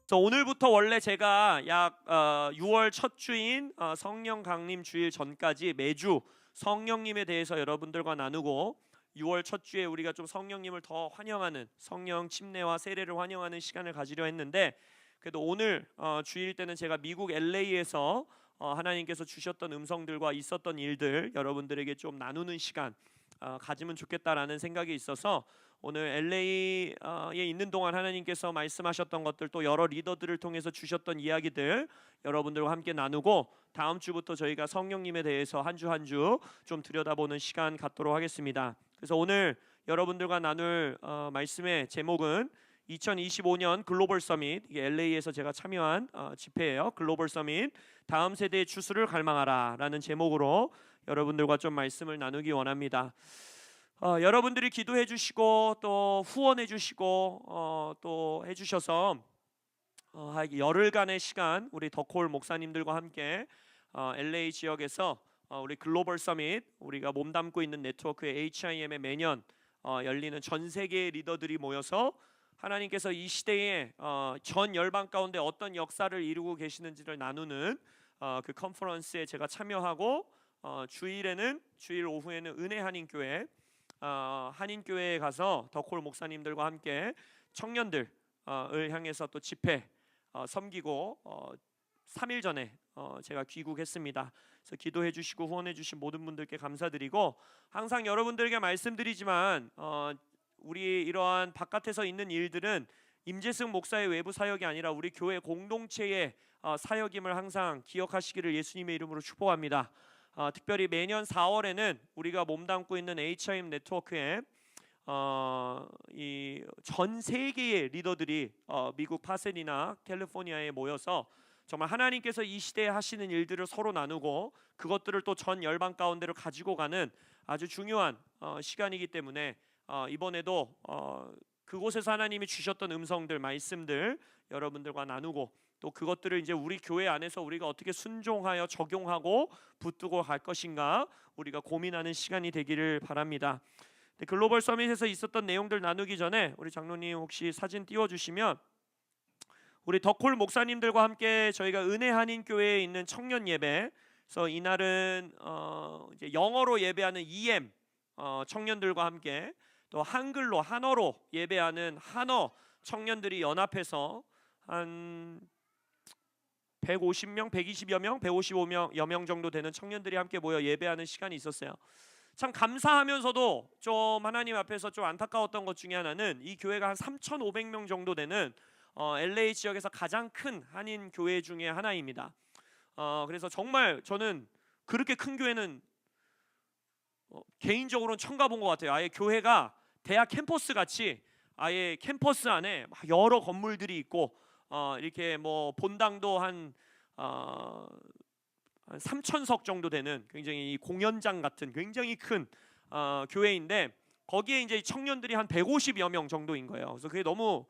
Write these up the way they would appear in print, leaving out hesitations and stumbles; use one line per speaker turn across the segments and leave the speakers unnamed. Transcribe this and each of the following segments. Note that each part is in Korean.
그래서 오늘부터 원래 제가 약 6월 첫 주인 성령 강림 주일 전까지 매주 성령님에 대해서 여러분들과 나누고 6월 첫 주에 우리가 좀 성령님을 더 환영하는 성령 침례와 세례를 환영하는 시간을 가지려 했는데 그래도 오늘 주일 때는 제가 미국 LA에서 하나님께서 주셨던 음성들과 있었던 일들 여러분들에게 좀 나누는 시간 가지면 좋겠다라는 생각이 있어서 오늘 LA에 있는 동안 하나님께서 말씀하셨던 것들 또 여러 리더들을 통해서 주셨던 이야기들 여러분들과 함께 나누고 다음 주부터 저희가 성령님에 대해서 한 주 한 주 좀 들여다보는 시간 갖도록 하겠습니다. 그래서 오늘 여러분들과 나눌 말씀의 제목은 2025년 글로벌 서밋, 이게 LA에서 제가 참여한 집회예요. 글로벌 서밋 다음 세대의 추수를 갈망하라 라는 제목으로 여러분들과 좀 말씀을 나누기 원합니다. 여러분들이 기도해 주시고 또 후원해 주시고 또 해주셔서 열흘간의 시간 우리 더콜 목사님들과 함께 LA 지역에서 우리 글로벌 서밋 우리가 몸담고 있는 네트워크의 HIM에 매년 열리는 전 세계의 리더들이 모여서 하나님께서 이 시대에 전 열방 가운데 어떤 역사를 이루고 계시는지를 나누는 그 컨퍼런스에 제가 참여하고 주일 오후에는 은혜 한인교회 한인교회에 가서 더콜 목사님들과 함께 청년들을 향해서 또 집회 섬기고 3일 전에 제가 귀국했습니다. 그래서 기도해 주시고 후원해 주신 모든 분들께 감사드리고 항상 여러분들에게 말씀드리지만 우리 이러한 바깥에서 있는 일들은 임재승 목사의 외부 사역이 아니라 우리 교회 공동체의 사역임을 항상 기억하시기를 예수님의 이름으로 축복합니다. 특별히 매년 4월에는 우리가 몸담고 있는 HIM 네트워크에 이 전 세계의 리더들이 미국 파셀이나 캘리포니아에 모여서 정말 하나님께서 이 시대에 하시는 일들을 서로 나누고 그것들을 또 전 열방 가운데로 가지고 가는 아주 중요한 시간이기 때문에 이번에도 그곳에서 하나님이 주셨던 음성들 말씀들 여러분들과 나누고 또 그것들을 이제 우리 교회 안에서 우리가 어떻게 순종하여 적용하고 붙들고 갈 것인가 우리가 고민하는 시간이 되기를 바랍니다. 글로벌 서밋에서 있었던 내용들 나누기 전에 우리 장로님 혹시 사진 띄워주시면 우리 더콜 목사님들과 함께 저희가 은혜 한인 교회에 있는 청년 예배 그래서 이날은 이제 영어로 예배하는 EM 청년들과 함께 또 한글로 한어로 예배하는 한어 청년들이 연합해서 한 150명, 120여 명, 155여 명 정도 되는 청년들이 함께 모여 예배하는 시간이 있었어요. 참 감사하면서도 좀 하나님 앞에서 좀 안타까웠던 것 중에 하나는 이 교회가 한 3,500명 정도 되는 LA 지역에서 가장 큰 한인 교회 중에 하나입니다. 그래서 정말 저는 그렇게 큰 교회는 개인적으로는 처음 가본 것 같아요. 아예 교회가 대학 캠퍼스 같이 아예 캠퍼스 안에 여러 건물들이 있고 이렇게 뭐 본당도 한 3,000석 정도 되는 굉장히 공연장 같은 굉장히 큰 교회인데 거기에 이제 청년들이 한 150여 명 정도인 거예요. 그래서 그게 너무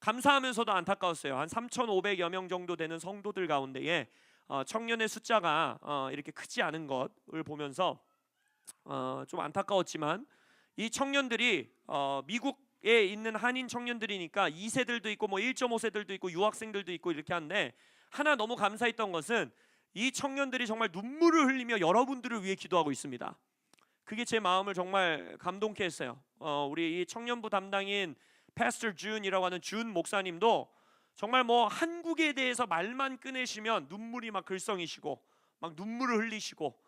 감사하면서도 안타까웠어요. 한 3,500여 명 정도 되는 성도들 가운데에 청년의 숫자가 이렇게 크지 않은 것을 보면서 좀 안타까웠지만 이 청년들이 미국에 있는 한인 청년들이니까 2세들도 있고 뭐 1.5세들도 있고 유학생들도 있고 이렇게 한데 하나 너무 감사했던 것은 이 청년들이 정말 눈물을 흘리며 여러분들을 위해 기도하고 있습니다. 그게 제 마음을 정말 감동케 했어요. 우리 이 청년부 담당인 패스터 준이라고 하는 준 목사님도 정말 뭐 한국에 대해서 말만 꺼내시면 눈물이 막 글썽이시고 막 눈물을 흘리시고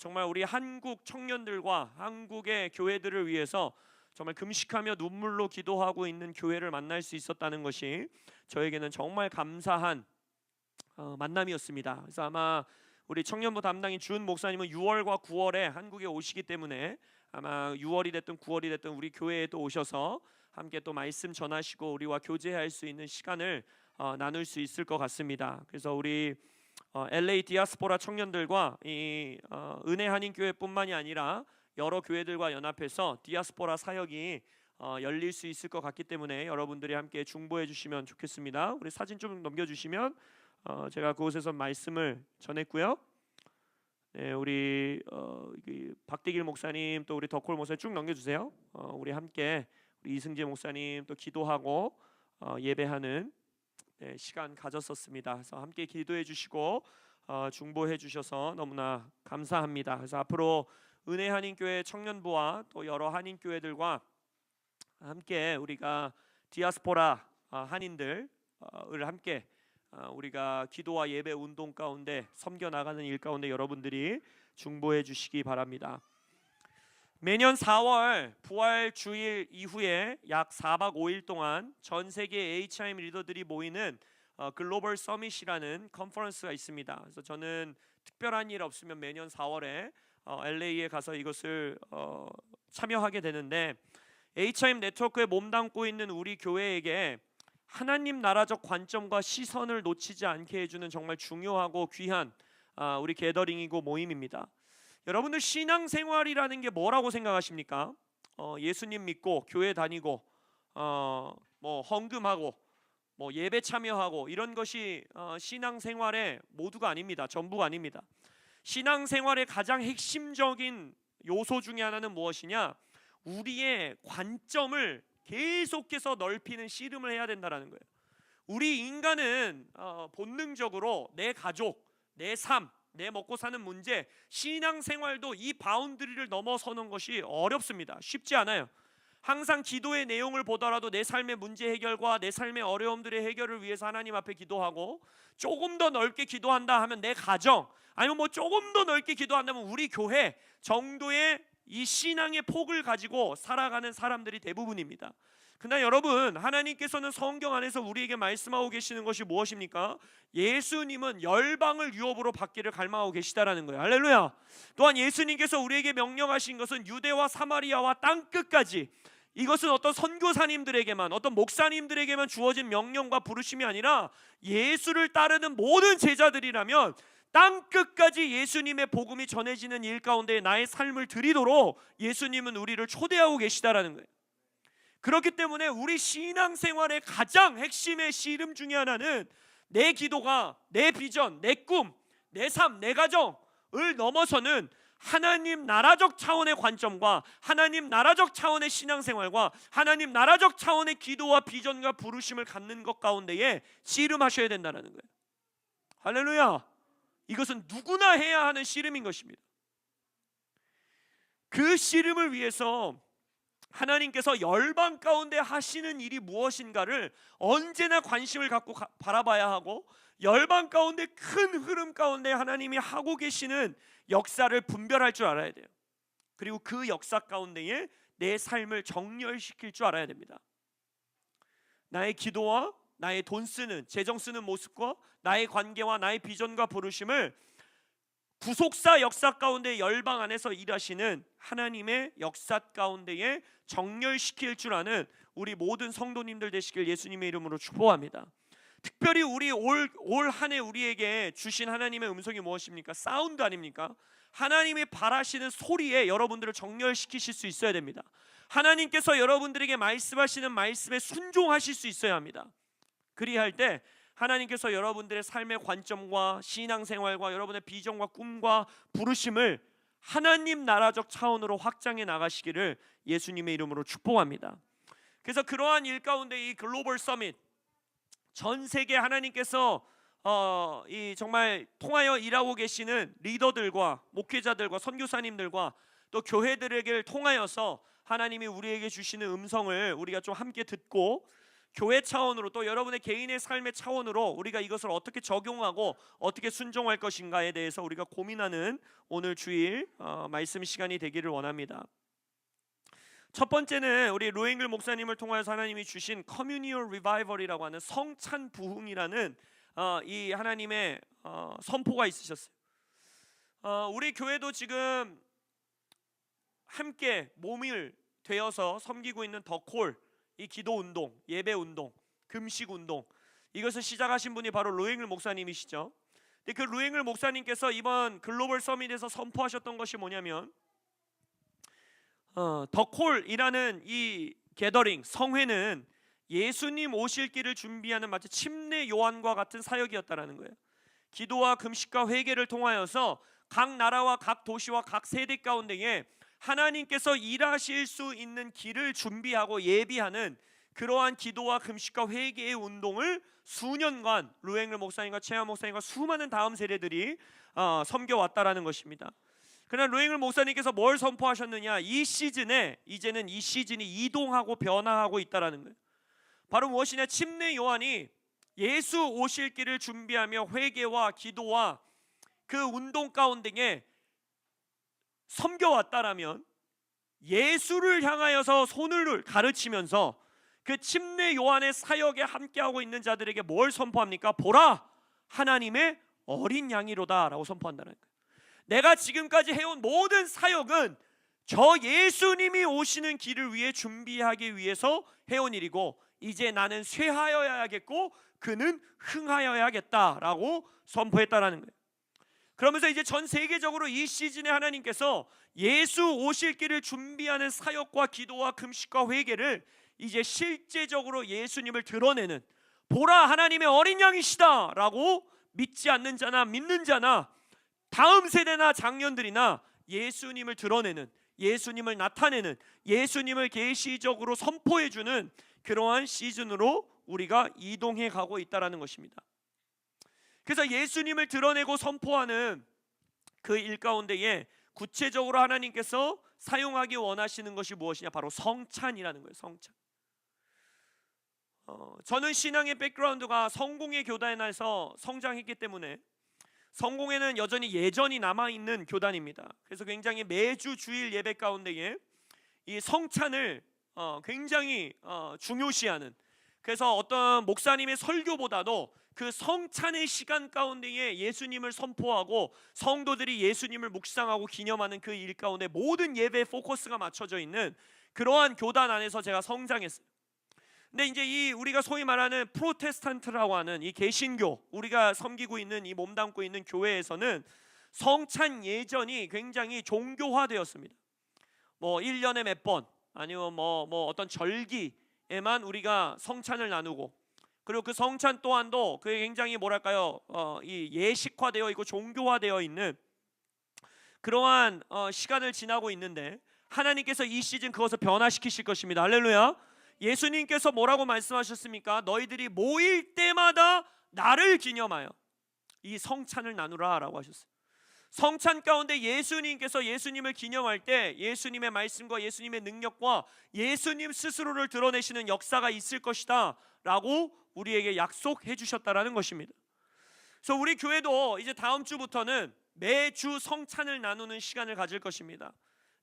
정말 우리 한국 청년들과 한국의 교회들을 위해서 정말 금식하며 눈물로 기도하고 있는 교회를 만날 수 있었다는 것이 저에게는 정말 감사한 만남이었습니다. 그래서 아마 우리 청년부 담당인 준 목사님은 6월과 9월에 한국에 오시기 때문에 아마 6월이 됐든 9월이 됐든 우리 교회에 또 오셔서 함께 또 말씀 전하시고 우리와 교제할 수 있는 시간을 나눌 수 있을 것 같습니다. 그래서 우리 LA 디아스포라 청년들과 이 은혜 한인교회뿐만이 아니라 여러 교회들과 연합해서 디아스포라 사역이 열릴 수 있을 것 같기 때문에 여러분들이 함께 중보해 주시면 좋겠습니다. 우리 사진 좀 넘겨주시면 제가 그곳에서 말씀을 전했고요. 네, 우리 박대길 목사님 또 우리 덕홀 목사님 쭉 넘겨주세요. 우리 함께 우리 이승재 목사님 또 기도하고 예배하는 시간 가졌었습니다. 그래서 함께 기도해 주시고 중보해 주셔서 너무나 감사합니다. 그래서 앞으로 은혜 한인교회 청년부와 또 여러 한인교회들과 함께 우리가 디아스포라 한인들을 함께 우리가 기도와 예배 운동 가운데 섬겨 나가는 일 가운데 여러분들이 중보해 주시기 바랍니다. 매년 4월 부활 주일 이후에 약 4박 5일 동안 전 세계 HIM 리더들이 모이는 글로벌 서밋이라는 컨퍼런스가 있습니다. 그래서 저는 특별한 일 없으면 매년 4월에 LA에 가서 이것을 참여하게 되는데, HIM 네트워크에 몸담고 있는 우리 교회에게 하나님 나라적 관점과 시선을 놓치지 않게 해주는 정말 중요하고 귀한 우리 게더링이고 모임입니다. 여러분들 신앙생활이라는 게 뭐라고 생각하십니까? 예수님 믿고 교회 다니고 뭐 헌금하고 뭐 예배 참여하고 이런 것이 신앙생활의 모두가 아닙니다. 전부가 아닙니다. 신앙생활의 가장 핵심적인 요소 중에 하나는 무엇이냐? 우리의 관점을 계속해서 넓히는 씨름을 해야 된다는 거예요. 우리 인간은 본능적으로 내 가족, 내 삶, 내 먹고 사는 문제, 신앙생활도 이 바운드리를 넘어서는 것이 어렵습니다. 쉽지 않아요. 항상 기도의 내용을 보더라도 내 삶의 문제 해결과 내 삶의 어려움들의 해결을 위해서 하나님 앞에 기도하고, 조금 더 넓게 기도한다 하면 내 가정, 아니면 뭐 조금 더 넓게 기도한다면 우리 교회 정도의 이 신앙의 폭을 가지고 살아가는 사람들이 대부분입니다. 그러나 여러분, 하나님께서는 성경 안에서 우리에게 말씀하고 계시는 것이 무엇입니까? 예수님은 열방을 유업으로 받기를 갈망하고 계시다라는 거예요. 할렐루야. 또한 예수님께서 우리에게 명령하신 것은 유대와 사마리아와 땅끝까지, 이것은 어떤 선교사님들에게만, 어떤 목사님들에게만 주어진 명령과 부르심이 아니라 예수를 따르는 모든 제자들이라면 땅끝까지 예수님의 복음이 전해지는 일 가운데 나의 삶을 드리도록 예수님은 우리를 초대하고 계시다라는 거예요. 그렇기 때문에 우리 신앙생활의 가장 핵심의 씨름 중에 하나는 내 기도가 내 비전, 내 꿈, 내 삶, 내 가정을 넘어서는 하나님 나라적 차원의 관점과 하나님 나라적 차원의 신앙생활과 하나님 나라적 차원의 기도와 비전과 부르심을 갖는 것 가운데에 씨름하셔야 된다는 거예요. 할렐루야. 이것은 누구나 해야 하는 씨름인 것입니다. 그 씨름을 위해서 하나님께서 열방 가운데 하시는 일이 무엇인가를 언제나 관심을 갖고 바라봐야 하고, 열방 가운데 큰 흐름 가운데 하나님이 하고 계시는 역사를 분별할 줄 알아야 돼요. 그리고 그 역사 가운데에 내 삶을 정렬시킬 줄 알아야 됩니다. 나의 기도와 나의 돈 쓰는, 재정 쓰는 모습과 나의 관계와 나의 비전과 부르심을 구속사 역사 가운데 열방 안에서 일하시는 하나님의 역사 가운데에 정렬시킬 줄 아는 우리 모든 성도님들 되시길 예수님의 이름으로 축복합니다. 특별히 우리 올 한 해 우리에게 주신 하나님의 음성이 무엇입니까? 사운드 아닙니까? 하나님이 바라시는 소리에 여러분들을 정렬시키실 수 있어야 됩니다. 하나님께서 여러분들에게 말씀하시는 말씀에 순종하실 수 있어야 합니다. 그리할 때 하나님께서 여러분들의 삶의 관점과 신앙생활과 여러분의 비전과 꿈과 부르심을 하나님 나라적 차원으로 확장해 나가시기를 예수님의 이름으로 축복합니다. 그래서 그러한 일 가운데 이 글로벌 서밋, 전 세계 하나님께서 이 정말 통하여 일하고 계시는 리더들과 목회자들과 선교사님들과 또 교회들에게 통하여서 하나님이 우리에게 주시는 음성을 우리가 좀 함께 듣고, 교회 차원으로 또 여러분의 개인의 삶의 차원으로 우리가 이것을 어떻게 적용하고 어떻게 순종할 것인가에 대해서 우리가 고민하는 오늘 주일 말씀 시간이 되기를 원합니다. 첫 번째는 우리 로앵글 목사님을 통하여서 하나님이 주신 커뮤니얼 리바이벌이라고 하는 성찬 부흥이라는 이 하나님의 선포가 있으셨어요. 우리 교회도 지금 함께 몸을 되어서 섬기고 있는 더콜, 이 기도 운동, 예배 운동, 금식 운동, 이것을 시작하신 분이 바로 로앵글 목사님이시죠. 근데 그 로앵글 목사님께서 이번 글로벌 서밋에서 선포하셨던 것이 뭐냐면, 더콜이라는 이 게더링, 성회는 예수님 오실 길을 준비하는 마치 침례 요한과 같은 사역이었다라는 거예요. 기도와 금식과 회개를 통하여서 각 나라와 각 도시와 각 세대 가운데에 하나님께서 일하실 수 있는 길을 준비하고 예비하는 그러한 기도와 금식과 회개의 운동을 수년간 루앵글 목사님과 최하 목사님과 수많은 다음 세대들이 섬겨왔다라는 것입니다. 그러나 루앵글 목사님께서 뭘 선포하셨느냐? 이 시즌에 이제는 이 시즌이 이동하고 변화하고 있다라는 거예요. 바로 무엇이냐? 침례 요한이 예수 오실 길을 준비하며 회개와 기도와 그 운동 가운데에 섬겨왔다라면, 예수를 향하여서 손을 가르치면서 그 침례 요한의 사역에 함께하고 있는 자들에게 뭘 선포합니까? 보라, 하나님의 어린 양이로다 라고 선포한다는 거예요. 내가 지금까지 해온 모든 사역은 저 예수님이 오시는 길을 위해 준비하기 위해서 해온 일이고, 이제 나는 쇠하여야겠고 그는 흥하여야겠다라고 선포했다라는 거예요. 그러면서 이제 전 세계적으로 이 시즌에 하나님께서 예수 오실 길을 준비하는 사역과 기도와 금식과 회개를 이제 실제적으로 예수님을 드러내는, 보라 하나님의 어린 양이시다 라고 믿지 않는 자나 믿는 자나 다음 세대나 장년들이나 예수님을 드러내는, 예수님을 나타내는, 예수님을 계시적으로 선포해주는 그러한 시즌으로 우리가 이동해 가고 있다는 것입니다. 그래서 예수님을 드러내고 선포하는 그 일 가운데에 구체적으로 하나님께서 사용하기 원하시는 것이 무엇이냐? 바로 성찬이라는 거예요. 성찬. 저는 신앙의 백그라운드가 성공의 교단에서 성장했기 때문에 성공에는 여전히 예전이 남아있는 교단입니다. 그래서 굉장히 매주 주일 예배 가운데에 이 성찬을 굉장히 중요시하는, 그래서 어떤 목사님의 설교보다도 그 성찬의 시간 가운데에 예수님을 선포하고 성도들이 예수님을 묵상하고 기념하는 그 일 가운데 모든 예배의 포커스가 맞춰져 있는 그러한 교단 안에서 제가 성장했어요. 근데 이제 이 우리가 소위 말하는 프로테스탄트라고 하는 이 개신교, 우리가 섬기고 있는 이 몸담고 있는 교회에서는 성찬 예전이 굉장히 종교화되었습니다. 뭐 1년에 몇 번, 아니면 뭐 어떤 절기에만 우리가 성찬을 나누고, 그리고 그 성찬 또한도 그게 굉장히 뭐랄까요, 이 예식화되어 있고 종교화되어 있는 그러한 시간을 지나고 있는데, 하나님께서 이 시즌 그것을 변화시키실 것입니다. 할렐루야. 예수님께서 뭐라고 말씀하셨습니까? 너희들이 모일 때마다 나를 기념하여 이 성찬을 나누라 라고 하셨어요. 성찬 가운데 예수님께서 예수님을 기념할 때 예수님의 말씀과 예수님의 능력과 예수님 스스로를 드러내시는 역사가 있을 것이다 라고 우리에게 약속해 주셨다라는 것입니다. 그래서 우리 교회도 이제 다음 주부터는 매주 성찬을 나누는 시간을 가질 것입니다.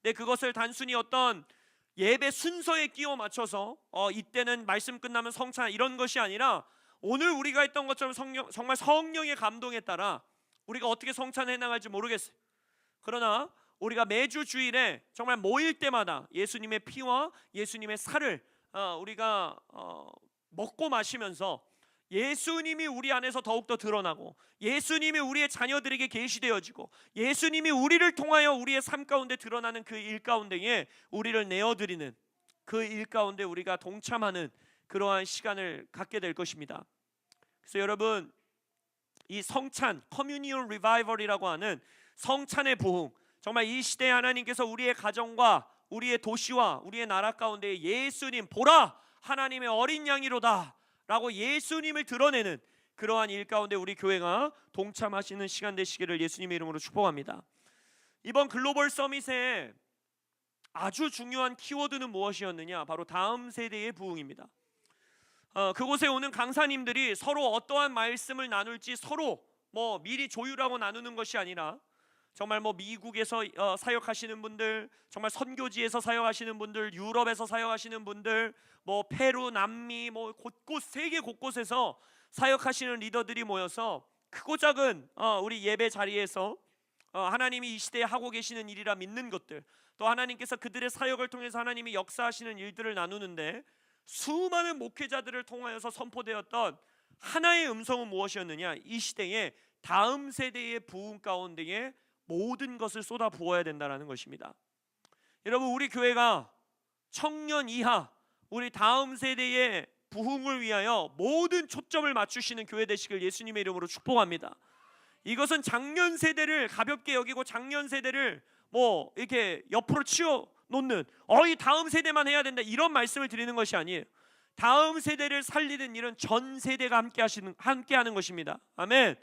근데 그것을 단순히 어떤 예배 순서에 끼워 맞춰서 이때는 말씀 끝나면 성찬 이런 것이 아니라, 오늘 우리가 했던 것처럼 정말 성령의 감동에 따라 우리가 어떻게 성찬을 해나갈지 모르겠어요. 그러나 우리가 매주 주일에 정말 모일 때마다 예수님의 피와 예수님의 살을 우리가 먹고 마시면서 예수님이 우리 안에서 더욱더 드러나고, 예수님이 우리의 자녀들에게 계시되어지고, 예수님이 우리를 통하여 우리의 삶 가운데 드러나는 그 일 가운데에 우리를 내어드리는 그 일 가운데 우리가 동참하는 그러한 시간을 갖게 될 것입니다. 그래서 여러분, 이 성찬, 커뮤니언 리바이벌이라고 하는 성찬의 부흥, 정말 이 시대에 하나님께서 우리의 가정과 우리의 도시와 우리의 나라 가운데 예수님, 보라 하나님의 어린 양이로다 라고 예수님을 드러내는 그러한 일 가운데 우리 교회가 동참하시는 시간 되시기를 예수님의 이름으로 축복합니다. 이번 글로벌 서밋의 아주 중요한 키워드는 무엇이었느냐? 바로 다음 세대의 부흥입니다. 그곳에 오는 강사님들이 서로 어떠한 말씀을 나눌지 서로 미리 조율하고 나누는 것이 아니라, 정말 미국에서 사역하시는 분들, 정말 선교지에서 사역하시는 분들, 유럽에서 사역하시는 분들, 페루, 남미, 곳곳 세계 곳곳에서 사역하시는 리더들이 모여서 크고 작은 우리 예배 자리에서 하나님이 이 시대에 하고 계시는 일이라 믿는 것들, 또 하나님께서 그들의 사역을 통해서 하나님이 역사하시는 일들을 나누는데, 수많은 목회자들을 통하여서 선포되었던 하나의 음성은 무엇이었느냐? 이 시대에 다음 세대의 부흥 가운데에 모든 것을 쏟아 부어야 된다는 것입니다. 여러분, 우리 교회가 청년 이하 우리 다음 세대의 부흥을 위하여 모든 초점을 맞추시는 교회 되시길 예수님의 이름으로 축복합니다. 이것은 작년 세대를 가볍게 여기고 작년 세대를 이렇게 옆으로 치워 놓는 이 다음 세대만 해야 된다 이런 말씀을 드리는 것이 아니에요. 다음 세대를 살리는 일은 전 세대가 함께하는 것입니다. 아멘.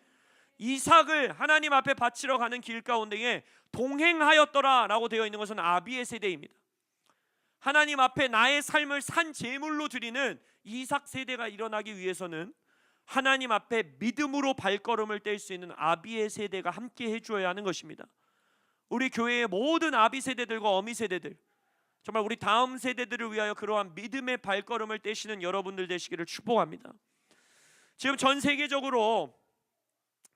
이삭을 하나님 앞에 바치러 가는 길 가운데에 동행하였더라라고 되어 있는 것은 아비의 세대입니다. 하나님 앞에 나의 삶을 산 제물로 드리는 이삭 세대가 일어나기 위해서는 하나님 앞에 믿음으로 발걸음을 뗄 수 있는 아비의 세대가 함께 해줘야 하는 것입니다. 우리 교회의 모든 아비 세대들과 어미 세대들, 정말 우리 다음 세대들을 위하여 그러한 믿음의 발걸음을 떼시는 여러분들 되시기를 축복합니다. 지금 전 세계적으로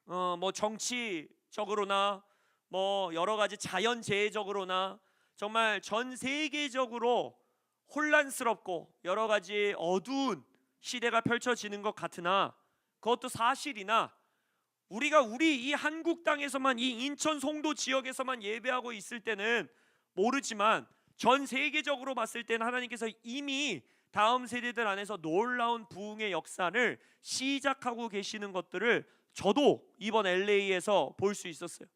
뭐 정치적으로나 뭐 여러 가지 자연재해적으로나 정말 전 세계적으로 혼란스럽고 여러 가지 어두운 시대가 펼쳐지는 것 같으나 그것도 사실이나 우리 이 한국 땅에서만, 이 인천 송도 지역에서만 예배하고 있을 때는 모르지만 전 세계적으로 봤을 때는 하나님께서 이미 다음 세대들 안에서 놀라운 부흥의 역사를 시작하고 계시는 것들을 저도 이번 LA에서 볼 수 있었어요.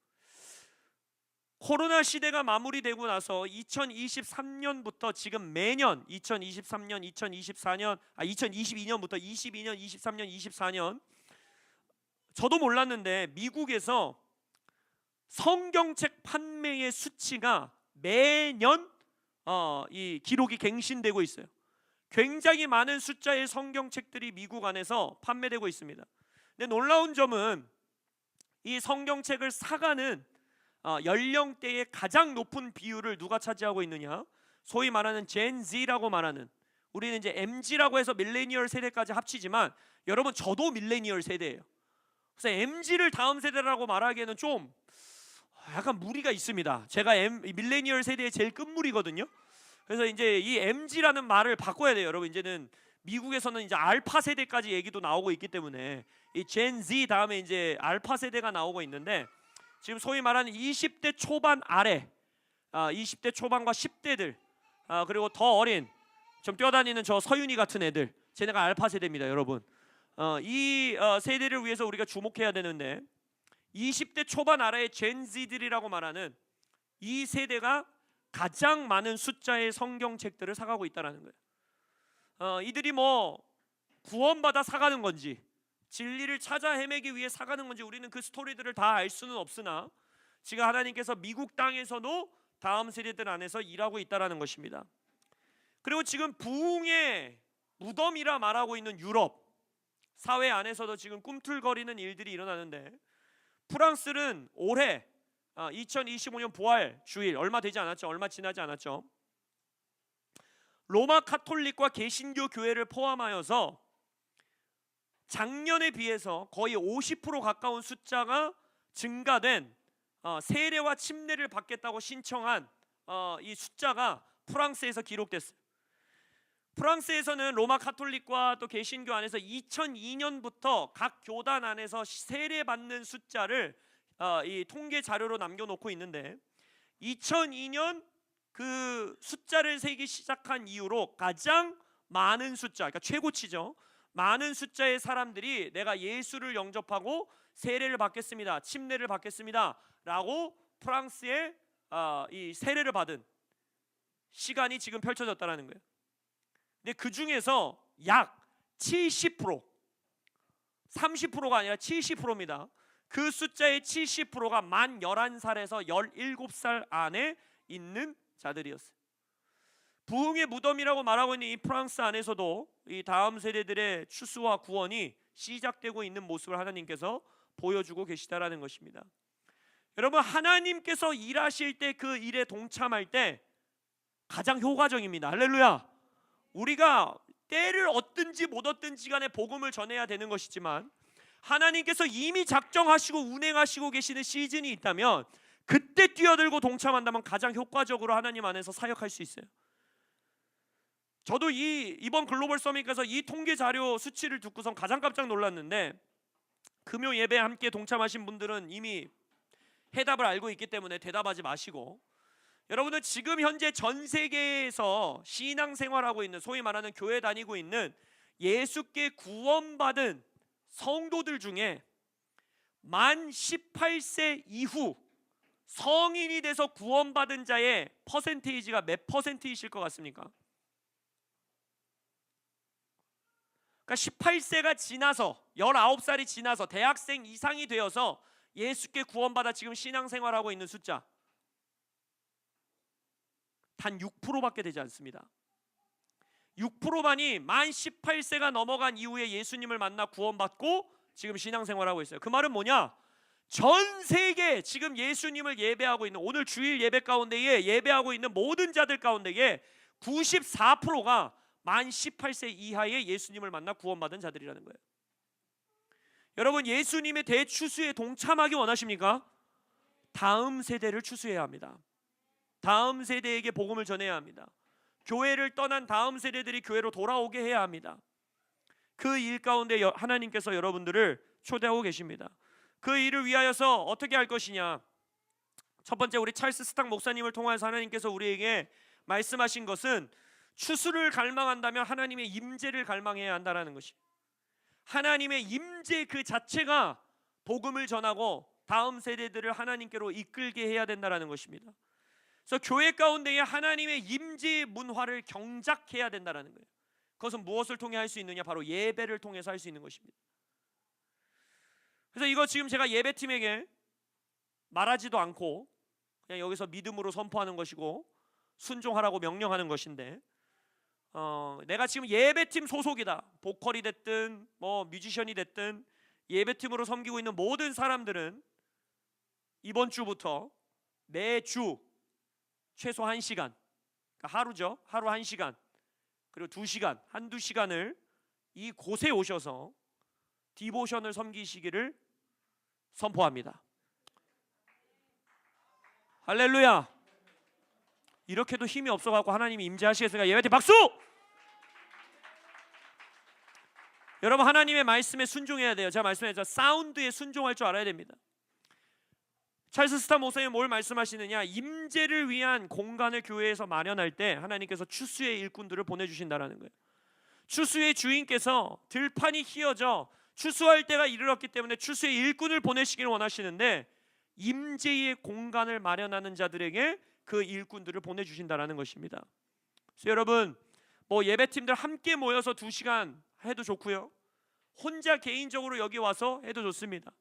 코로나 시대가 마무리되고 나서 2023년부터 지금 매년 2023년, 2024년, 2022년부터 22년, 23년, 24년 저도 몰랐는데 미국에서 성경책 판매의 수치가 매년 이 기록이 갱신되고 있어요. 굉장히 많은 숫자의 성경책들이 미국 안에서 판매되고 있습니다. 근데 놀라운 점은 이 성경책을 사가는 연령대의 가장 높은 비율을 누가 차지하고 있느냐? 소위 말하는 Gen Z라고 말하는, 우리는 이제 MG라고 해서 밀레니얼 세대까지 합치지만 여러분 저도 밀레니얼 세대예요. 그래서 MG를 다음 세대라고 말하기에는 좀 약간 무리가 있습니다. 제가 밀레니얼 세대의 제일 끝물이거든요. 그래서 이제 이 MG라는 말을 바꿔야 돼요. 여러분 이제는 미국에서는 이제 알파 세대까지 얘기도 나오고 있기 때문에 이 Gen Z 다음에 이제 알파 세대가 나오고 있는데, 지금 소위 말하는 20대 초반 아래, 20대 초반과 10대들, 그리고 더 어린 좀 뛰어다니는 저 서윤이 같은 애들, 쟤네가 알파 세대입니다, 여러분. 이 세대를 위해서 우리가 주목해야 되는데 20대 초반 아래의 젠지들이라고 말하는 이 세대가 가장 많은 숫자의 성경책들을 사가고 있다는 거예요. 이들이 뭐 구원받아 사가는 건지 진리를 찾아 헤매기 위해 사가는 건지 우리는 그 스토리들을 다 알 수는 없으나 지금 하나님께서 미국 땅에서도 다음 세대들 안에서 일하고 있다는 것입니다. 그리고 지금 부흥의 무덤이라 말하고 있는 유럽 사회 안에서도 지금 꿈틀거리는 일들이 일어나는데, 프랑스는 올해 2025년 부활 주일 얼마 되지 않았죠. 얼마 지나지 않았죠. 로마 카톨릭과 개신교 교회를 포함하여서 작년에 비해서 거의 50% 가까운 숫자가 증가된 세례와 침례를 받겠다고 신청한 이 숫자가 프랑스에서 기록됐어요. 프랑스에서는 로마 카톨릭과 또 개신교 안에서 2002년부터 각 교단 안에서 세례받는 숫자를 이 통계 자료로 남겨놓고 있는데, 2002년 그 숫자를 세기 시작한 이후로 가장 많은 숫자, 그러니까 최고치죠. 많은 숫자의 사람들이 내가 예수를 영접하고 세례를 받겠습니다, 침례를 받겠습니다 라고 프랑스에 이 세례를 받은 시간이 지금 펼쳐졌다는 거예요. 근데 그 중에서 약 70%, 30%가 아니라 70%입니다. 그 숫자의 70%가 만 11살에서 17살 안에 있는 자들이었어요. 부흥의 무덤이라고 말하고 있는 이 프랑스 안에서도 이 다음 세대들의 추수와 구원이 시작되고 있는 모습을 하나님께서 보여주고 계시다라는 것입니다. 여러분, 하나님께서 일하실 때 그 일에 동참할 때 가장 효과적입니다. 할렐루야. 우리가 때를 얻든지 못 얻든지 간에 복음을 전해야 되는 것이지만 하나님께서 이미 작정하시고 운행하시고 계시는 시즌이 있다면 그때 뛰어들고 동참한다면 가장 효과적으로 하나님 안에서 사역할 수 있어요. 저도 이번 글로벌 서밋에서 이 통계 자료 수치를 듣고선 가장 깜짝 놀랐는데, 금요 예배에 함께 동참하신 분들은 이미 해답을 알고 있기 때문에 대답하지 마시고, 여러분은 지금 현재 전 세계에서 신앙생활하고 있는, 소위 말하는 교회 다니고 있는 예수께 구원받은 성도들 중에 만 18세 이후 성인이 돼서 구원받은 자의 퍼센테이지가 몇 퍼센트이실 것 같습니까? 그러니까 18세가 지나서 19살이 지나서 대학생 이상이 되어서 예수께 구원받아 지금 신앙생활하고 있는 숫자 단 6%밖에 되지 않습니다. 6%만이 만 18세가 넘어간 이후에 예수님을 만나 구원받고 지금 신앙생활하고 있어요. 그 말은 뭐냐? 전 세계 지금 예수님을 예배하고 있는, 오늘 주일 예배 가운데에 예배하고 있는 모든 자들 가운데에 94%가 만 18세 이하의 예수님을 만나 구원받은 자들이라는 거예요. 여러분, 예수님의 대추수에 동참하기 원하십니까? 다음 세대를 추수해야 합니다. 다음 세대에게 복음을 전해야 합니다. 교회를 떠난 다음 세대들이 교회로 돌아오게 해야 합니다. 그 일 가운데 하나님께서 여러분들을 초대하고 계십니다. 그 일을 위하여서 어떻게 할 것이냐? 첫 번째, 우리 찰스 스탁 목사님을 통해서 하나님께서 우리에게 말씀하신 것은 추수를 갈망한다면 하나님의 임재를 갈망해야 한다는 것입니다. 하나님의 임재 그 자체가 복음을 전하고 다음 세대들을 하나님께로 이끌게 해야 된다는 것입니다. 그래서 교회 가운데에 하나님의 임재의 문화를 경작해야 된다는 거예요. 그것은 무엇을 통해 할 수 있느냐? 바로 예배를 통해서 할 수 있는 것입니다. 그래서 이거 지금 제가 예배팀에게 말하지도 않고 그냥 여기서 믿음으로 선포하는 것이고 순종하라고 명령하는 것인데, 내가 지금 예배팀 소속이다, 보컬이 됐든 뭐 뮤지션이 됐든 예배팀으로 섬기고 있는 모든 사람들은 이번 주부터 매주 최소 1시간, 그러니까 하루죠. 하루 1시간, 그리고 2시간, 한두 시간을 이 곳에 오셔서 디보션을 섬기시기를 선포합니다. 할렐루야. 이렇게도 힘이 없어갖고 하나님이 임재하시겠습니까? 예배팀 박수! 여러분, 하나님의 말씀에 순종해야 돼요. 제가 말씀했죠. 사운드에 순종할 줄 알아야 됩니다. 찰스 스탁 목사님이 뭘 말씀하시느냐? 임재를 위한 공간을 교회에서 마련할 때 하나님께서 추수의 일꾼들을 보내주신다는 거예요. 추수의 주인께서 들판이 휘어져 추수할 때가 이르렀기 때문에 추수의 일꾼을 보내시기를 원하시는데, 임재의 공간을 마련하는 자들에게 그 일꾼들을 보내주신다는 것입니다. 그래서 여러분, 뭐 예배팀들 함께 모여서 2시간 해도 좋고요, 혼자 개인적으로 여기 와서 해도 좋습니다.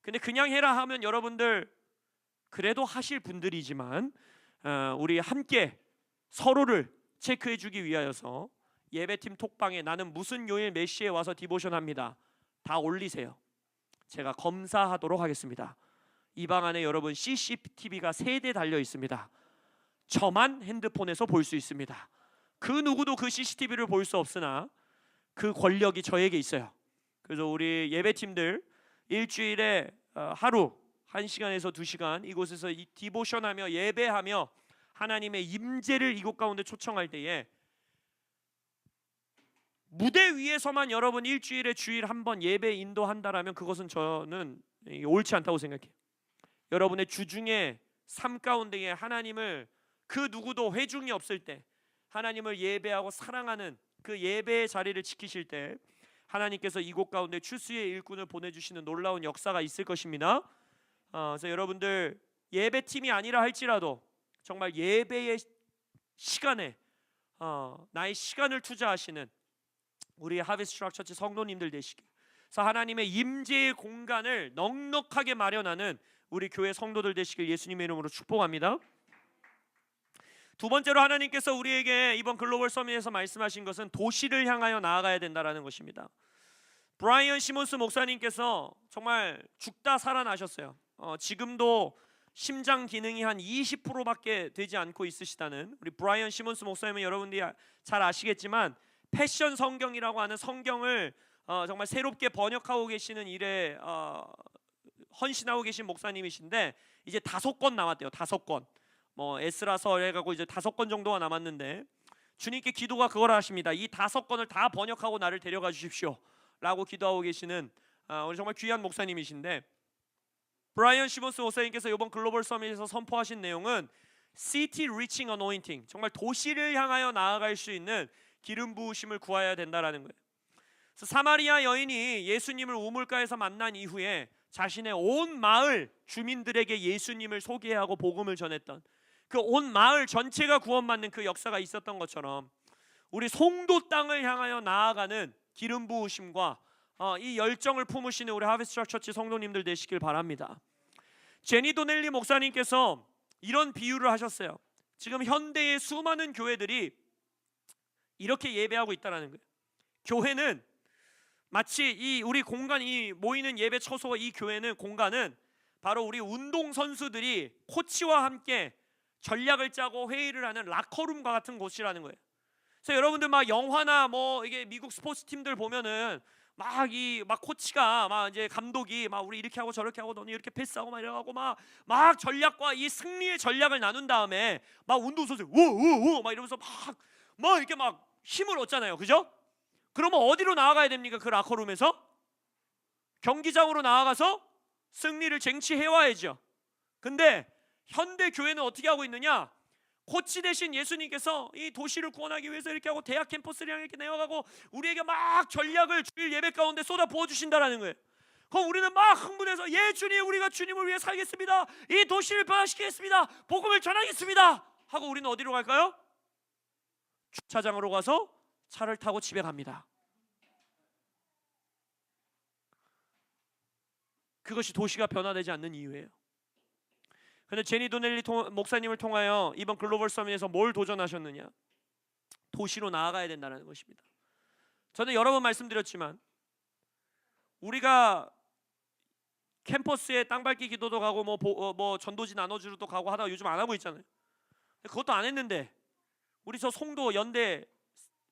근데 그냥 해라 하면 여러분들 그래도 하실 분들이지만, 우리 함께 서로를 체크해 주기 위하여서 예배팀 톡방에 나는 무슨 요일 몇 시에 와서 디보션 합니다, 다 올리세요. 제가 검사하도록 하겠습니다. 이 방 안에 여러분 CCTV가 3대 달려 있습니다. 저만 핸드폰에서 볼 수 있습니다. 그 누구도 그 CCTV를 볼 수 없으나 그 권력이 저에게 있어요. 그래서 우리 예배팀들 일주일에 하루 1시간에서 2시간 이곳에서 이 디보션하며 예배하며 하나님의 임재를 이곳 가운데 초청할 때에, 무대 위에서만 여러분 일주일에 주일 한 번 예배 인도한다라면 그것은 저는 옳지 않다고 생각해요. 여러분의 주중의 삶 가운데에 하나님을, 그 누구도 회중이 없을 때 하나님을 예배하고 사랑하는 그 예배의 자리를 지키실 때 하나님께서 이곳 가운데 추수의 일꾼을 보내주시는 놀라운 역사가 있을 것입니다. 그래서 여러분들 예배팀이 아니라 할지라도 정말 예배의 시간에 나의 시간을 투자하시는 우리 하베스트 트럭 처치 성도님들 되시길, 그래서 하나님의 임재의 공간을 넉넉하게 마련하는 우리 교회 성도들 되시길 예수님의 이름으로 축복합니다. 두 번째로 하나님께서 우리에게 이번 글로벌 서밋에서 말씀하신 것은 도시를 향하여 나아가야 된다는 것입니다. 브라이언 시몬스 목사님께서 정말 죽다 살아나셨어요. 지금도 심장 기능이 한 20%밖에 되지 않고 있으시다는 우리 브라이언 시몬스 목사님은 여러분들이 잘 아시겠지만 패션 성경이라고 하는 성경을 정말 새롭게 번역하고 계시는 일에 헌신하고 계신 목사님이신데, 이제 5권 남았대요. 5권. 뭐 에스라서 해가고 이제 5권 정도가 남았는데, 주님께 기도가 그걸 하십니다. 이 5권을 다 번역하고 나를 데려가 주십시오 라고 기도하고 계시는 우리 정말 귀한 목사님이신데, 브라이언 시몬스 목사님께서 이번 글로벌 서밋에서 선포하신 내용은 City Reaching Anointing, 정말 도시를 향하여 나아갈 수 있는 기름 부으심을 구해야 된다라는 거예요. 그래서 사마리아 여인이 예수님을 우물가에서 만난 이후에 자신의 온 마을 주민들에게 예수님을 소개하고 복음을 전했던 그 온 마을 전체가 구원받는 그 역사가 있었던 것처럼, 우리 송도 땅을 향하여 나아가는 기름 부으심과 이 열정을 품으시는 우리 하베스트 처치 성도님들 되시길 바랍니다. 제니 도넬리 목사님께서 이런 비유를 하셨어요. 지금 현대의 수많은 교회들이 이렇게 예배하고 있다는 거예요. 교회는 마치 이 우리 공간이 모이는 예배 처소, 이 교회는 공간은 바로 우리 운동 선수들이 코치와 함께 전략을 짜고 회의를 하는 라커룸과 같은 곳이라는 거예요. 그래서 여러분들 막 영화나 뭐 이게 미국 스포츠 팀들 보면은 막 코치가 막 이제 감독이 막 우리 이렇게 하고 저렇게 하고 너는 이렇게 패스하고 막 이러고 막 전략과 이 승리의 전략을 나눈 다음에 막 운동선수 우우우 막 이러면서 막 이렇게 막 힘을 얻잖아요. 그죠? 그러면 어디로 나아가야 됩니까? 그 라커룸에서 경기장으로 나아가서 승리를 쟁취해 와야죠. 근데 현대 교회는 어떻게 하고 있느냐? 코치 대신 예수님께서 이 도시를 구원하기 위해서 이렇게 하고 대학 캠퍼스를 향해 이렇게 내어가고 우리에게 막 전략을 주일 예배 가운데 쏟아 부어 주신다라는 거예요. 그럼 우리는 막 흥분해서 예 주님, 우리가 주님을 위해 살겠습니다. 이 도시를 변화시키겠습니다. 복음을 전하겠습니다. 하고 우리는 어디로 갈까요? 주차장으로 가서 차를 타고 집에 갑니다. 그것이 도시가 변화되지 않는 이유예요. 그런데 제니 도넬리 목사님을 통하여 이번 글로벌 서밋에서 뭘 도전하셨느냐? 도시로 나아가야 된다는 것입니다. 저는 여러 번 말씀드렸지만 우리가 캠퍼스에 땅밟기 기도도 가고 뭐 전도지 나눠주러도 가고 하다가 요즘 안 하고 있잖아요. 그것도 안 했는데 우리 저 송도 연대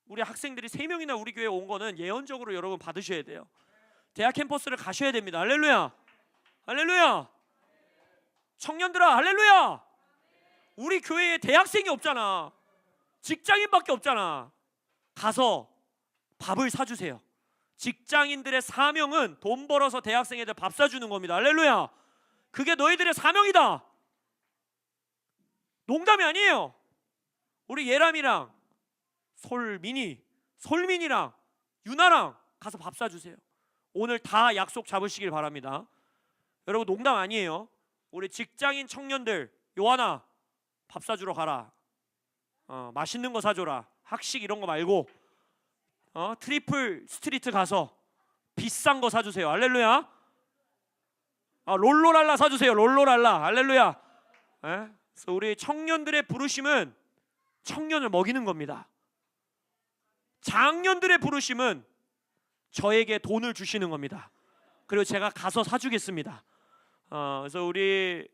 우리 학생들이 3명이나 우리 교회에 온 거는 예언적으로 여러분 받으셔야 돼요. 대학 캠퍼스를 가셔야 됩니다. 할렐루야, 할렐루야. 청년들아, 할렐루야. 우리 교회에 대학생이 없잖아. 직장인밖에 없잖아. 가서 밥을 사주세요. 직장인들의 사명은 돈 벌어서 대학생애들 밥 사주는 겁니다. 할렐루야. 그게 너희들의 사명이다. 농담이 아니에요. 우리 예람이랑 솔민이랑 유나랑 가서 밥 사주세요. 오늘 다 약속 잡으시길 바랍니다. 여러분 농담 아니에요. 우리 직장인 청년들, 요하나 밥 사주러 가라. 맛있는 거 사줘라. 학식 이런 거 말고 트리플 스트리트 가서 비싼 거 사주세요. 할렐루야. 롤로랄라 사주세요. 롤로랄라. 할렐루야. 그래서 우리 청년들의 부르심은 청년을 먹이는 겁니다. 장년들의 부르심은 저에게 돈을 주시는 겁니다. 그리고 제가 가서 사주겠습니다. 그래서 우리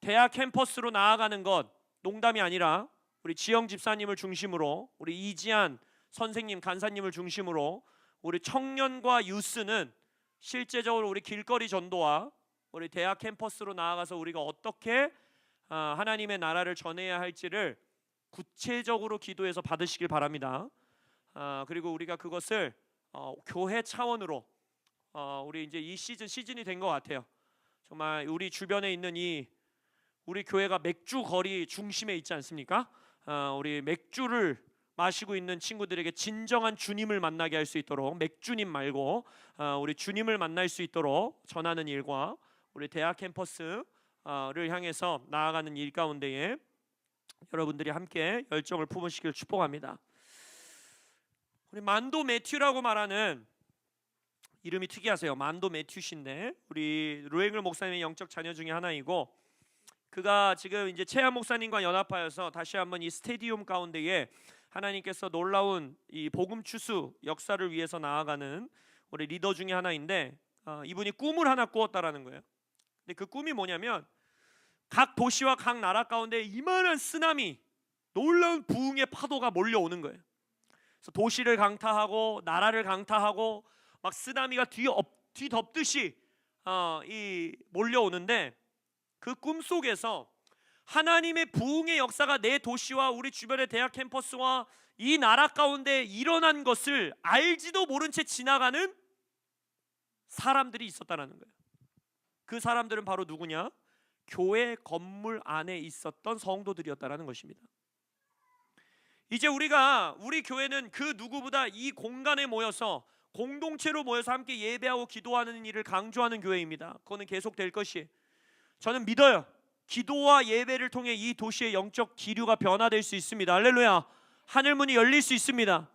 대학 캠퍼스로 나아가는 것 농담이 아니라 우리 지영 집사님을 중심으로 우리 이지한 선생님 간사님을 중심으로 우리 청년과 유스는 실제적으로 우리 길거리 전도와 우리 대학 캠퍼스로 나아가서 우리가 어떻게 하나님의 나라를 전해야 할지를 구체적으로 기도해서 받으시길 바랍니다. 그리고 우리가 그것을 교회 차원으로 우리 이제 이 시즌이 된 것 같아요. 정말 우리 주변에 있는 우리 교회가 맥주 거리 중심에 있지 않습니까? 우리 맥주를 마시고 있는 친구들에게 진정한 주님을 만나게 할 수 있도록 맥주님 말고 우리 주님을 만날 수 있도록 전하는 일과 우리 대학 캠퍼스를 향해서 나아가는 일 가운데에 여러분들이 함께 열정을 품으시길 축복합니다. 우리 만도 매튜라고 말하는 이름이 특이하세요. 만도 매튜신데 우리 루앵글 목사님의 영적 자녀 중에 하나이고 그가 지금 이제 채한 목사님과 연합하여서 다시 한번 이 스테디움 가운데에 하나님께서 놀라운 이 복음 추수 역사를 위해서 나아가는 우리 리더 중에 하나인데 이분이 꿈을 하나 꾸었다라는 거예요. 근데 그 꿈이 뭐냐면 각 도시와 각 나라 가운데 이만한 쓰나미, 놀라운 부흥의 파도가 몰려오는 거예요. 그래서 도시를 강타하고 나라를 강타하고 막 쓰나미가 뒤덮듯이 몰려오는데 그 꿈 속에서 하나님의 부흥의 역사가 내 도시와 우리 주변의 대학 캠퍼스와 이 나라 가운데 일어난 것을 알지도 모른 채 지나가는 사람들이 있었다는 거예요. 그 사람들은 바로 누구냐? 교회 건물 안에 있었던 성도들이었다는 것입니다. 이제 우리 교회는 그 누구보다 이 공간에 모여서 공동체로 모여서 함께 예배하고 기도하는 일을 강조하는 교회입니다. 그거는 계속될 것이 저는 믿어요. 기도와 예배를 통해 이 도시의 영적 기류가 변화될 수 있습니다. 할렐루야. 하늘문이 열릴 수 있습니다.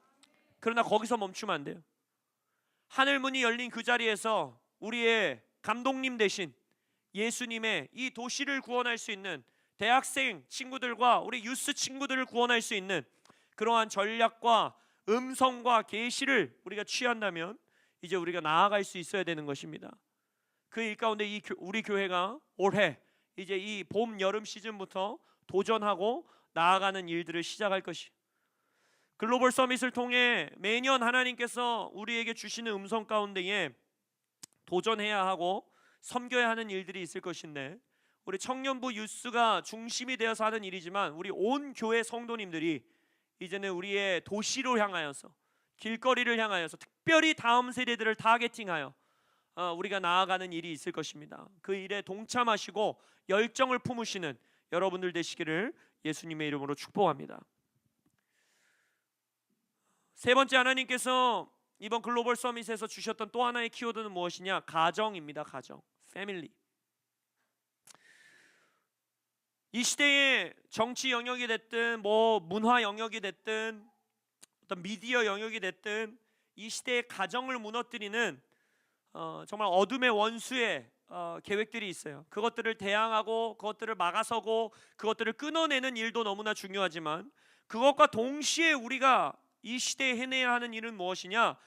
그러나 거기서 멈추면 안 돼요. 하늘문이 열린 그 자리에서 우리의 감독님 대신 예수님의 이 도시를 구원할 수 있는 대학생 친구들과 우리 유스 친구들을 구원할 수 있는 그러한 전략과 음성과 계시를 우리가 취한다면 이제 우리가 나아갈 수 있어야 되는 것입니다. 그 일 가운데 우리 교회가 올해 이제 이 봄, 여름 시즌부터 도전하고 나아가는 일들을 시작할 것이, 글로벌 서밋을 통해 매년 하나님께서 우리에게 주시는 음성 가운데에 도전해야 하고 섬겨야 하는 일들이 있을 것인데, 우리 청년부 유스가 중심이 되어서 하는 일이지만 우리 온 교회 성도님들이 이제는 우리의 도시로 향하여서, 길거리를 향하여서, 특별히 다음 세대들을 타겟팅하여 우리가 나아가는 일이 있을 것입니다. 그 일에 동참하시고 열정을 품으시는 여러분들 되시기를 예수님의 이름으로 축복합니다. 세 번째, 하나님께서 이번 글로벌 서밋에서 주셨던 또 하나의 키워드는 무엇이냐? 가정입니다. 가정, 패밀리. 이 시대의 정치 영역이 됐든 문화 영역이 됐든 어떤 미디어 영역이 됐든 이 시대의 가정을 무너뜨리는 정말 어둠의 원수의 계획들이 있어요. 그것들을 대항하고 그것들을 막아서고 그것들을 끊어내는 일도 너무나 중요하지만, 그것과 동시에 우리가 이 시대에 해내야 하는 일은 무엇이냐?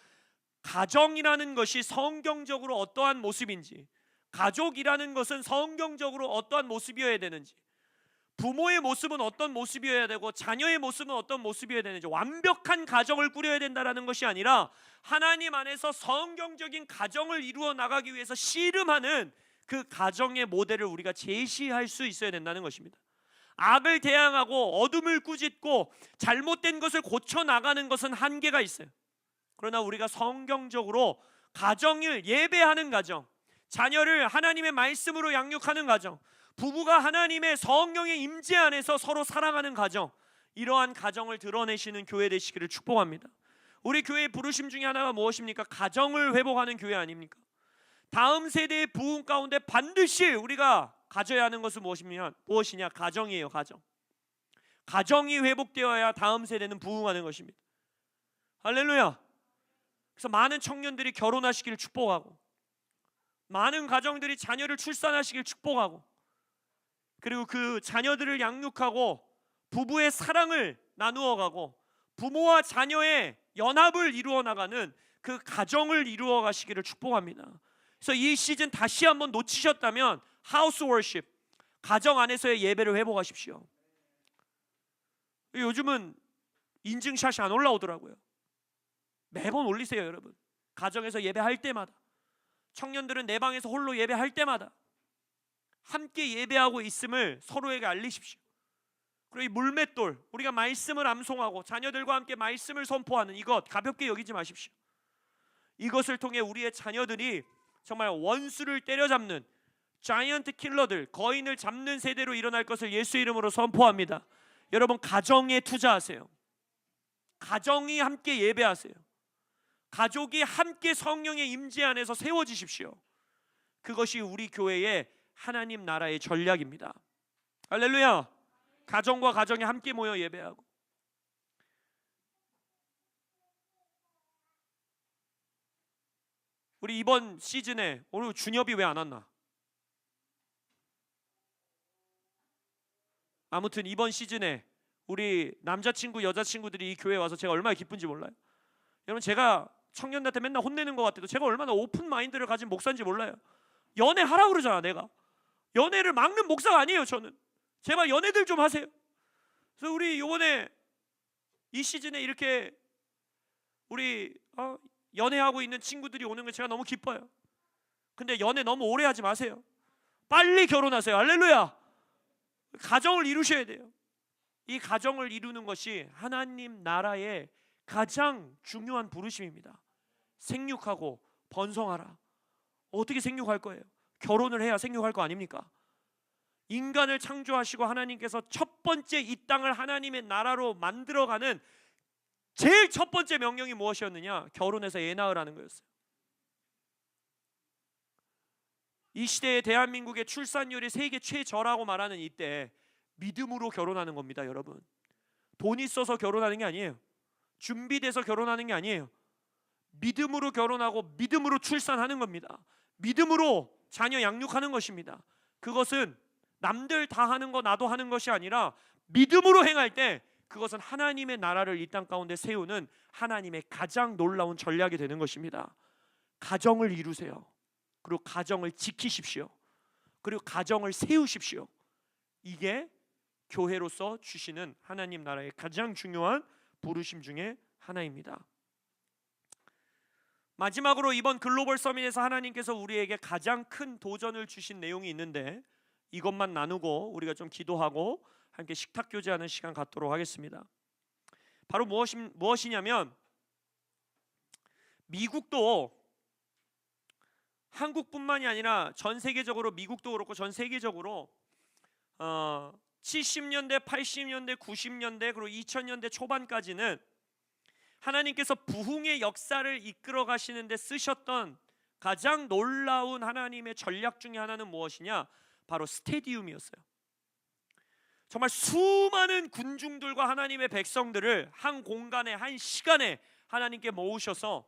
가정이라는 것이 성경적으로 어떠한 모습인지, 가족이라는 것은 성경적으로 어떠한 모습이어야 되는지, 부모의 모습은 어떤 모습이어야 되고 자녀의 모습은 어떤 모습이어야 되는지, 완벽한 가정을 꾸려야 된다는 것이 아니라 하나님 안에서 성경적인 가정을 이루어 나가기 위해서 씨름하는 그 가정의 모델을 우리가 제시할 수 있어야 된다는 것입니다. 악을 대항하고 어둠을 꾸짖고 잘못된 것을 고쳐나가는 것은 한계가 있어요. 그러나 우리가 성경적으로 가정을 예배하는 가정, 자녀를 하나님의 말씀으로 양육하는 가정, 부부가 하나님의 성령의 임재 안에서 서로 사랑하는 가정, 이러한 가정을 드러내시는 교회 되시기를 축복합니다. 우리 교회의 부르심 중에 하나가 무엇입니까? 가정을 회복하는 교회 아닙니까? 다음 세대의 부흥 가운데 반드시 우리가 가져야 하는 것은 무엇이냐? 가정이에요. 가정. 가정이 회복되어야 다음 세대는 부흥하는 것입니다. 할렐루야. 그래서 많은 청년들이 결혼하시기를 축복하고, 많은 가정들이 자녀를 출산하시기를 축복하고, 그리고 그 자녀들을 양육하고 부부의 사랑을 나누어가고 부모와 자녀의 연합을 이루어 나가는 그 가정을 이루어 가시기를 축복합니다. 그래서 이 시즌 다시 한번 놓치셨다면 하우스 워십, 가정 안에서의 예배를 회복하십시오. 요즘은 인증샷이 안 올라오더라고요. 매번 올리세요. 여러분, 가정에서 예배할 때마다, 청년들은 내 방에서 홀로 예배할 때마다 함께 예배하고 있음을 서로에게 알리십시오. 그리고 이 물맷돌, 우리가 말씀을 암송하고 자녀들과 함께 말씀을 선포하는 이것 가볍게 여기지 마십시오. 이것을 통해 우리의 자녀들이 정말 원수를 때려잡는 자이언트 킬러들, 거인을 잡는 세대로 일어날 것을 예수 이름으로 선포합니다. 여러분, 가정에 투자하세요. 가정이 함께 예배하세요. 가족이 함께 성령의 임재 안에서 세워지십시오. 그것이 우리 교회의 하나님 나라의 전략입니다. 할렐루야. 가정과 가정이 함께 모여 예배하고, 우리 이번 시즌에 오늘 준엽이 왜 안 왔나? 아무튼 이번 시즌에 우리 남자친구 여자친구들이 이 교회에 와서 제가 얼마나 기쁜지 몰라요. 여러분, 제가 청년들한테 맨날 혼내는 것 같아도 제가 얼마나 오픈 마인드를 가진 목사인지 몰라요. 연애하라고 그러잖아. 내가 연애를 막는 목사가 아니에요. 저는 제발 연애들 좀 하세요. 그래서 우리 이번에 이 시즌에 이렇게 우리 연애하고 있는 친구들이 오는 거 제가 너무 기뻐요. 근데 연애 너무 오래 하지 마세요. 빨리 결혼하세요. 할렐루야. 가정을 이루셔야 돼요. 이 가정을 이루는 것이 하나님 나라의 가장 중요한 부르심입니다. 생육하고 번성하라. 어떻게 생육할 거예요? 결혼을 해야 생육할 거 아닙니까? 인간을 창조하시고 하나님께서 첫 번째 이 땅을 하나님의 나라로 만들어가는 제일 첫 번째 명령이 무엇이었느냐? 결혼해서 애 낳으라는 거였어요. 이 시대의 대한민국의 출산율이 세계 최저라고 말하는 이때 믿음으로 결혼하는 겁니다. 여러분, 돈 있어서 결혼하는 게 아니에요. 준비돼서 결혼하는 게 아니에요. 믿음으로 결혼하고 믿음으로 출산하는 겁니다. 믿음으로 자녀 양육하는 것입니다. 그것은 남들 다 하는 거 나도 하는 것이 아니라 믿음으로 행할 때 그것은 하나님의 나라를 이 땅 가운데 세우는 하나님의 가장 놀라운 전략이 되는 것입니다. 가정을 이루세요. 그리고 가정을 지키십시오. 그리고 가정을 세우십시오. 이게 교회로서 주시는 하나님 나라의 가장 중요한 부르심 중에 하나입니다. 마지막으로 이번 글로벌 서밋에서 하나님께서 우리에게 가장 큰 도전을 주신 내용이 있는데 이것만 나누고 우리가 좀 기도하고 함께 식탁 교제하는 시간 갖도록 하겠습니다. 바로 무엇이냐면 미국도 한국뿐만이 아니라 전 세계적으로 미국도 그렇고 전 세계적으로 70년대, 80년대, 90년대 그리고 2000년대 초반까지는 하나님께서 부흥의 역사를 이끌어 가시는데 쓰셨던 가장 놀라운 하나님의 전략 중에 하나는 무엇이냐? 바로 스테디움이었어요. 정말 수많은 군중들과 하나님의 백성들을 한 공간에 한 시간에 하나님께 모으셔서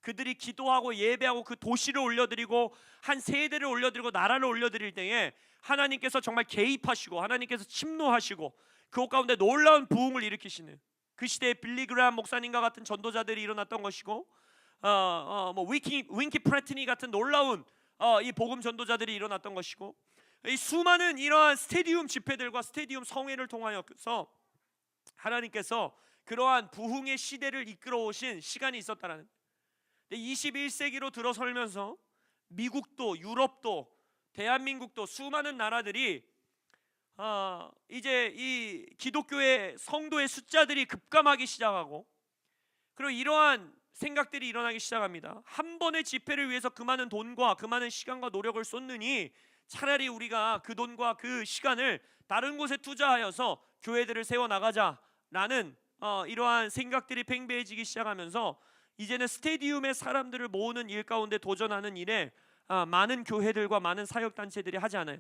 그들이 기도하고 예배하고 그 도시를 올려드리고 한 세대를 올려드리고 나라를 올려드릴 때에 하나님께서 정말 개입하시고 하나님께서 침노하시고 그곳 가운데 놀라운 부흥을 일으키시는 그 시대에 빌리 그레이엄 목사님과 같은 전도자들이 일어났던 것이고 윈키 프래트니 같은 놀라운 이 복음 전도자들이 일어났던 것이고 이 수많은 이러한 스테디움 집회들과 스테디움 성회를 통하여서 하나님께서 그러한 부흥의 시대를 이끌어 오신 시간이 있었다라는 21세기로 들어설면서 미국도 유럽도 대한민국도 수많은 나라들이 이제 이 기독교의 성도의 숫자들이 급감하기 시작하고 그리고 이러한 생각들이 일어나기 시작합니다. 한 번의 집회를 위해서 그 많은 돈과 그 많은 시간과 노력을 쏟느니 차라리 우리가 그 돈과 그 시간을 다른 곳에 투자하여서 교회들을 세워나가자라는 이러한 생각들이 팽배해지기 시작하면서 이제는 스테디움에 사람들을 모으는 일 가운데 도전하는 일에 많은 교회들과 많은 사역단체들이 하지 않아요.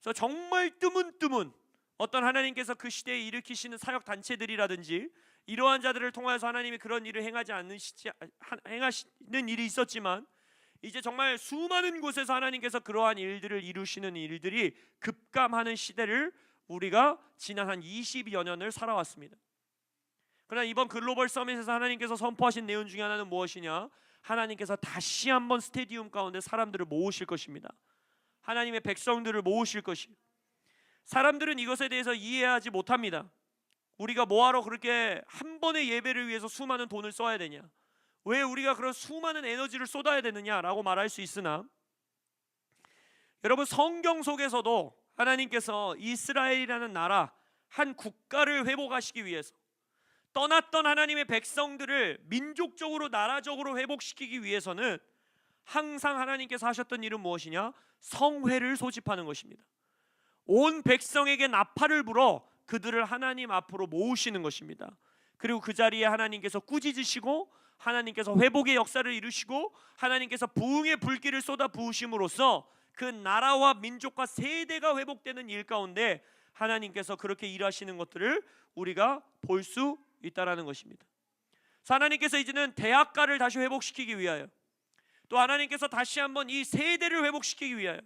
그래서 정말 드문 어떤 하나님께서 그 시대에 일으키시는 사역단체들이라든지 이러한 자들을 통해서 하나님이 그런 일을 행하시는 일이 있었지만 이제 정말 수많은 곳에서 하나님께서 그러한 일들을 이루시는 일들이 급감하는 시대를 우리가 지난 한 20여 년을 살아왔습니다. 그러나 이번 글로벌 서밋에서 하나님께서 선포하신 내용 중에 하나는 무엇이냐? 하나님께서 다시 한번 스테디움 가운데 사람들을 모으실 것입니다. 하나님의 백성들을 모으실 것이에요. 사람들은 이것에 대해서 이해하지 못합니다. 우리가 뭐하러 그렇게 한 번의 예배를 위해서 수많은 돈을 써야 되냐? 왜 우리가 그런 수많은 에너지를 쏟아야 되느냐라고 말할 수 있으나 여러분 성경 속에서도 하나님께서 이스라엘이라는 나라 한 국가를 회복하시기 위해서 떠났던 하나님의 백성들을 민족적으로 나라적으로 회복시키기 위해서는 항상 하나님께서 하셨던 일은 무엇이냐? 성회를 소집하는 것입니다. 온 백성에게 나팔을 불어 그들을 하나님 앞으로 모으시는 것입니다. 그리고 그 자리에 하나님께서 꾸짖으시고 하나님께서 회복의 역사를 이루시고 하나님께서 부흥의 불길을 쏟아 부으심으로써 그 나라와 민족과 세대가 회복되는 일 가운데 하나님께서 그렇게 일하시는 것들을 우리가 볼 수 있다라는 것입니다. 하나님께서 이제는 대학가를 다시 회복시키기 위하여 또 하나님께서 다시 한번 이 세대를 회복시키기 위하여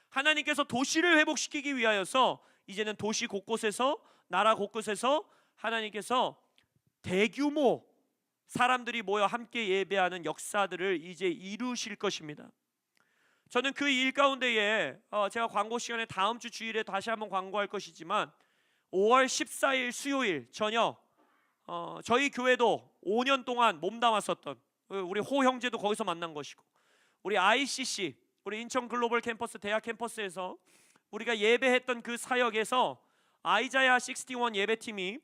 하나님께서 도시를 회복시키기 위하여서 이제는 도시 곳곳에서 나라 곳곳에서 하나님께서 대규모 사람들이 모여 함께 예배하는 역사들을 이제 이루실 것입니다. 저는 그 일 가운데에 제가 광고 시간에 다음 주 주일에 다시 한번 광고할 것이지만 5월 14일 수요일 저녁 저희 교회도 5년 동안 몸담았었던 우리 호 형제도 거기서 만난 것이고 우리 ICC 우리 인천 글로벌 캠퍼스 대학 캠퍼스에서 우리가 예배했던 그 사역에서 아이자야 61 예배팀이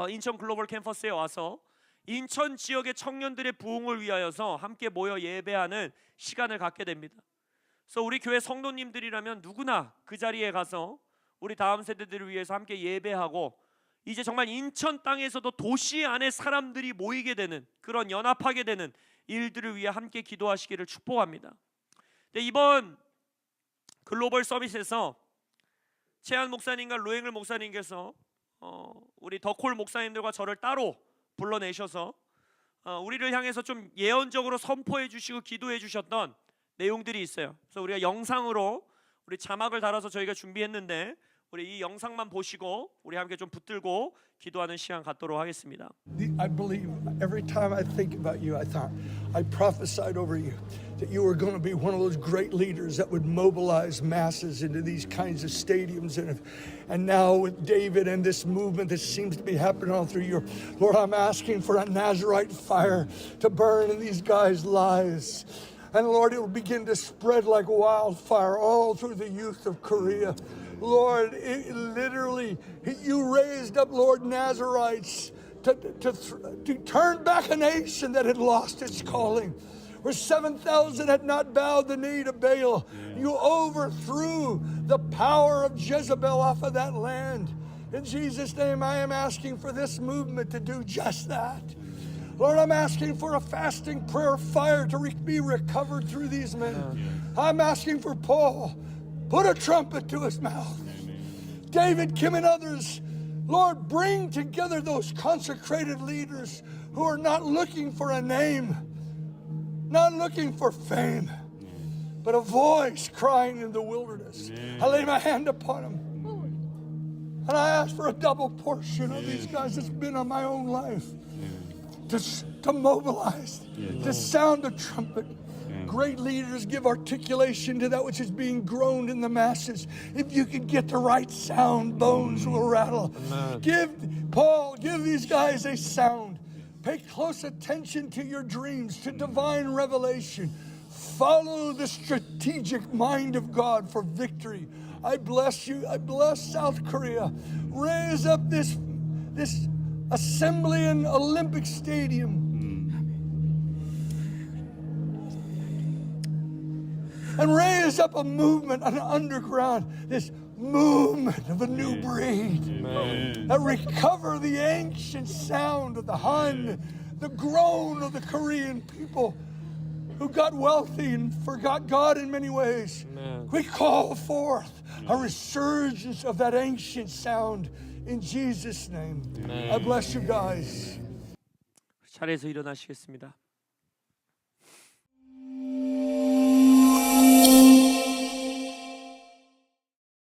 인천 글로벌 캠퍼스에 와서 인천 지역의 청년들의 부흥을 위하여서 함께 모여 예배하는 시간을 갖게 됩니다. 그래서 우리 교회 성도님들이라면 누구나 그 자리에 가서 우리 다음 세대들을 위해서 함께 예배하고 이제 정말 인천 땅에서도 도시 안에 사람들이 모이게 되는 그런 연합하게 되는 일들을 위해 함께 기도하시기를 축복합니다. 이번 글로벌 서밋에서 최한 목사님과 로앵을 목사님께서 우리 더콜 목사님들과 저를 따로 불러내셔서 우리를 향해서 좀 예언적으로 선포해 주시고 기도해 주셨던 내용들이 있어요. 그래서 우리가 영상으로 우리 자막을 달아서 저희가 준비했는데 우리 이 영상만 보시고 우리 함께 좀 붙들고 기도하는 시간 갖도록 하겠습니다.
I believe every time I think about you, I prophesied over you that you were going to be one of those great leaders that would mobilize masses into these kinds of stadiums. And now with David and this movement that seems to be happening all through Europe, Lord, I'm asking for a Nazarite fire to burn in these guys' lives. And Lord, it will begin to spread like wildfire all through the youth of Korea. Lord, literally, you raised up, Lord, Nazarites to turn back a nation that had lost its calling. Where 7,000 had not bowed the knee to Baal. You overthrew the power of Jezebel off of that land. In Jesus' name, I am asking for this movement to do just that. Lord, I'm asking for a fasting prayer fire to be recovered through these men. I'm asking for Paul. Put a trumpet to his mouth. David, Kim, and others, Lord, bring together those consecrated leaders who are not looking for a name, not looking for fame, but a voice crying in the wilderness. I lay my hand upon them, and I ask for a double portion of these guys that's been on my own life to mobilize, to sound a trumpet. Great leaders give articulation to that which is being groaned in the masses. If you could get the right sound, bones will rattle. Give these guys a sound. Pay close attention to your dreams, to divine revelation. Follow the strategic mind of God for victory. I bless you. I bless South Korea. Raise up this assembly in Olympic Stadium. And raise up a movement, an underground, this movement of a new breed. That recover the ancient sound of the Han, the groan of the Korean people who got wealthy and forgot God in many ways. We call forth a resurgence of that ancient sound in Jesus' name. I bless you guys.
자리에서 일어나시겠습니다.